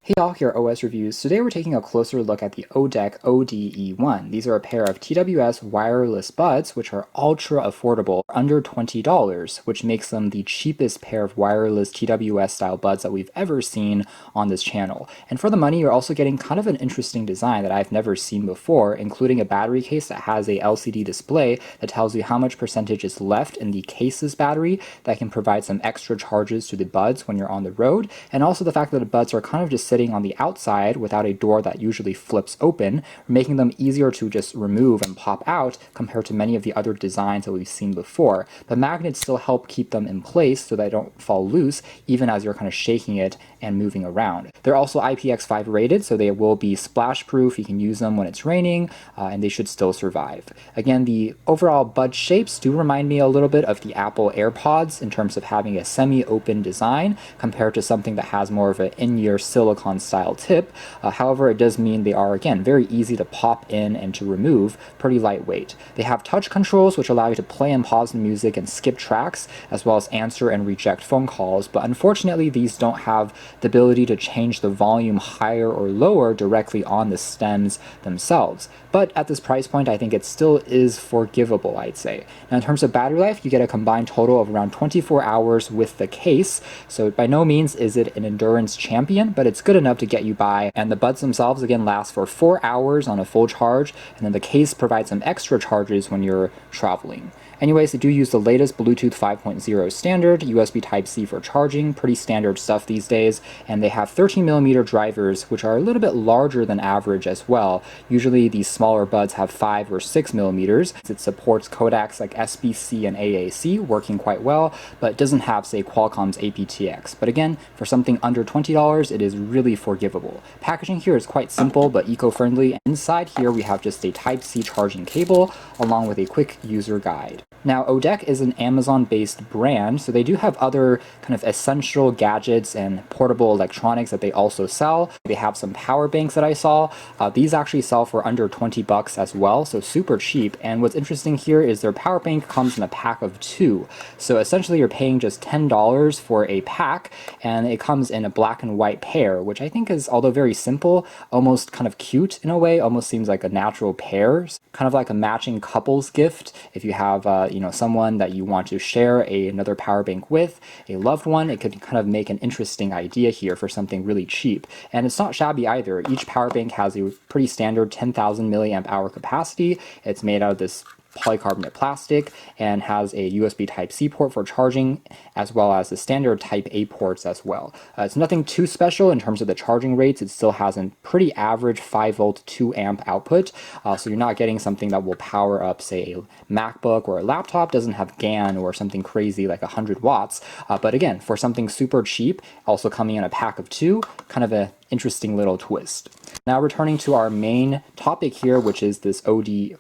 Hey y'all, here are OS Reviews. Today we're taking a closer look at the Odec OD-E1. These are a pair of TWS wireless buds which are ultra affordable, under $20, which makes them the cheapest pair of wireless TWS style buds that we've ever seen on this channel. And for the money, you're also getting kind of an interesting design that I've never seen before, including a battery case that has a LCD display that tells you how much percentage is left in the case's battery that can provide some extra charges to the buds when you're on the road, and also the fact that the buds are kind of just sitting on the outside without a door that usually flips open, making them easier to just remove and pop out compared to many of the other designs that we've seen before. But magnets still help keep them in place so they don't fall loose even as you're kind of shaking it and moving around. They're also IPX5 rated, so they will be splash proof. You can use them when it's raining and they should still survive. Again, the overall bud shapes do remind me a little bit of the Apple AirPods in terms of having a semi-open design compared to something that has more of an in-ear silicone style tip. However, it does mean they are, again, very easy to pop in and to remove, pretty lightweight. They have touch controls which allow you to play and pause the music and skip tracks, as well as answer and reject phone calls, but unfortunately these don't have the ability to change the volume higher or lower directly on the stems themselves. But at this price point, I think it still is forgivable, I'd say. Now in terms of battery life, you get a combined total of around 24 hours with the case, so by no means is it an endurance champion, but it's good enough to get you by. And the buds themselves again last for 4 hours on a full charge, and then the case provides some extra charges when you're traveling. Anyways, they do use the latest Bluetooth 5.0 standard, USB Type-C for charging, pretty standard stuff these days, and they have 13mm drivers, which are a little bit larger than average as well. Usually these smaller buds have 5 or 6mm. It supports codecs like SBC and AAC, working quite well, but it doesn't have, say, Qualcomm's aptX. But again, for something under $20, it is really forgivable. Packaging here is quite simple but eco-friendly. Inside here we have just a Type-C charging cable along with a quick user guide. Now, Odec is an Amazon-based brand, so they do have other kind of essential gadgets and portable electronics that they also sell. They have some power banks that I saw. These actually sell for under 20 bucks as well, so super cheap. And what's interesting here is their power bank comes in a pack of 2. So essentially you're paying just $10 for a pack, and it comes in a black and white pair, which I think is, although very simple, almost kind of cute in a way, almost seems like a natural pair. Kind of like a matching couples gift if you have someone that you want to share another power bank with, a loved one. It could kind of make an interesting idea here for something really cheap. And it's not shabby either. Each power bank has a pretty standard 10,000 milliamp hour capacity. It's made out of this polycarbonate plastic and has a USB Type-C port for charging, as well as the standard Type-A ports as well. It's nothing too special in terms of the charging rates. It still has a pretty average 5-volt 2-amp output, so you're not getting something that will power up, say, a MacBook or a laptop. Doesn't have GAN or something crazy like 100 watts, but again, for something super cheap, also coming in a pack of 2, kind of an interesting little twist. Now returning to our main topic here, which is this OD-E1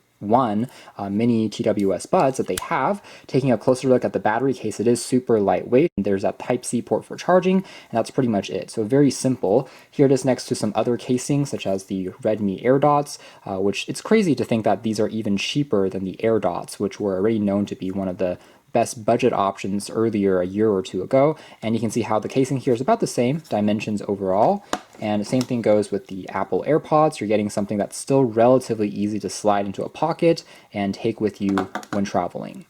mini TWS buds that they have. Taking a closer look at the battery case, it is super lightweight. There's that Type-C port for charging, and that's pretty much it. So very simple. Here it is next to some other casings, such as the Redmi AirDots, which it's crazy to think that these are even cheaper than the AirDots, which were already known to be one of the best budget options earlier a year or 2 ago. And you can see how the casing here is about the same dimensions overall. And the same thing goes with the Apple AirPods. You're getting something that's still relatively easy to slide into a pocket and take with you when traveling.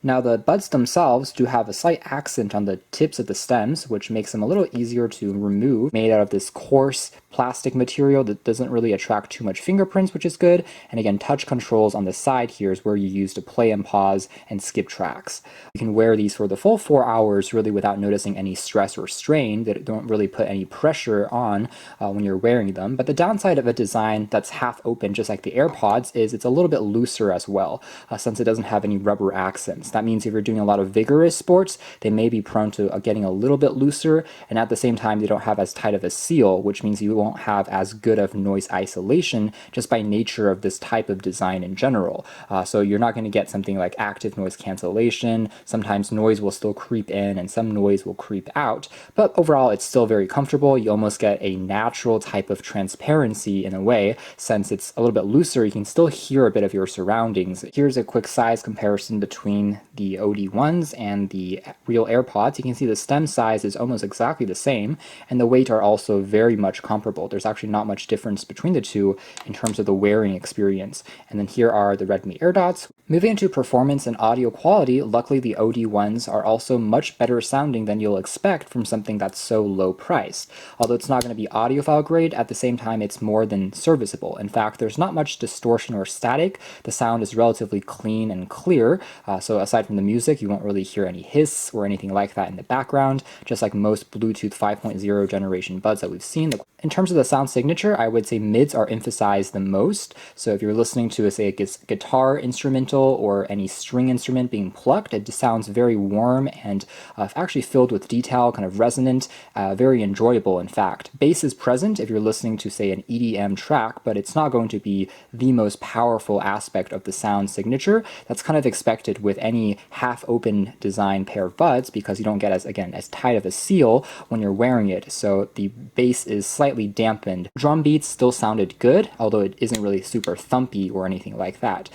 Now the buds themselves do have a slight accent on the tips of the stems, which makes them a little easier to remove, made out of this coarse plastic material that doesn't really attract too much fingerprints, which is good. And again, touch controls on the side here is where you use to play and pause and skip tracks. You can wear these for the full 4 hours really without noticing any stress or strain. That don't really put any pressure on when you're wearing them. But the downside of a design that's half open, just like the AirPods, is it's a little bit looser as well, since it doesn't have any rubber accents. That means if you're doing a lot of vigorous sports, they may be prone to getting a little bit looser, and at the same time they don't have as tight of a seal, which means you won't have as good of noise isolation just by nature of this type of design in general. So you're not going to get something like active noise cancellation. Sometimes noise will still creep in and some noise will creep out, but overall it's still very comfortable. You almost get a natural type of transparency in a way. Since it's a little bit looser, you can still hear a bit of your surroundings. Here's a quick size comparison between the OD1s and the real AirPods, you can see the stem size is almost exactly the same, and the weight are also very much comparable. There's actually not much difference between the two in terms of the wearing experience. And then here are the Redmi AirDots. Moving into performance and audio quality, luckily the OD1s are also much better sounding than you'll expect from something that's so low priced. Although it's not going to be audiophile grade, at the same time it's more than serviceable. In fact, there's not much distortion or static. The sound is relatively clean and clear, so aside from the music, you won't really hear any hiss or anything like that in the background, just like most Bluetooth 5.0 generation buds that we've seen. In terms of the sound signature, I would say mids are emphasized the most. So if you're listening to, say, a guitar instrumental or any string instrument being plucked, it just sounds very warm and actually filled with detail, kind of resonant, very enjoyable in fact. Bass is present if you're listening to, say, an EDM track, but it's not going to be the most powerful aspect of the sound signature. That's kind of expected with any half-open design pair of buds because you don't get as tight of a seal when you're wearing it, so the bass is slightly dampened. Drum beats still sounded good, although it isn't really super thumpy or anything like that.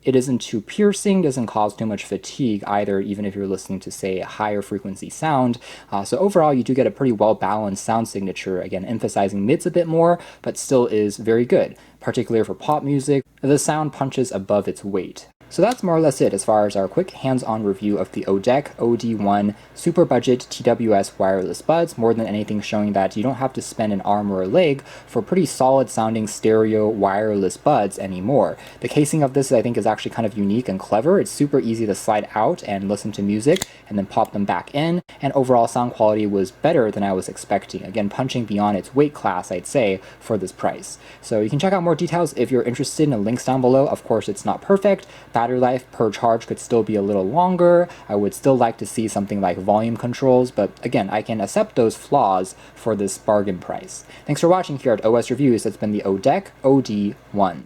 It isn't too piercing, doesn't cause too much fatigue either, even if you're listening to, say, a higher frequency sound. So overall, you do get a pretty well-balanced sound signature, again, emphasizing mids a bit more, but still is very good, particularly for pop music. The sound punches above its weight. So that's more or less it as far as our quick hands-on review of the Odec OD1 super budget TWS wireless buds, more than anything showing that you don't have to spend an arm or a leg for pretty solid sounding stereo wireless buds anymore. The casing of this I think is actually kind of unique and clever. It's super easy to slide out and listen to music and then pop them back in, and overall sound quality was better than I was expecting. Again, punching beyond its weight class, I'd say, for this price. So you can check out more details if you're interested in the links down below. Of course, it's not perfect. Battery life per charge could still be a little longer. I would still like to see something like volume controls, but again, I can accept those flaws for this bargain price. Thanks for watching here at OS Reviews. That's been the Odec OD1.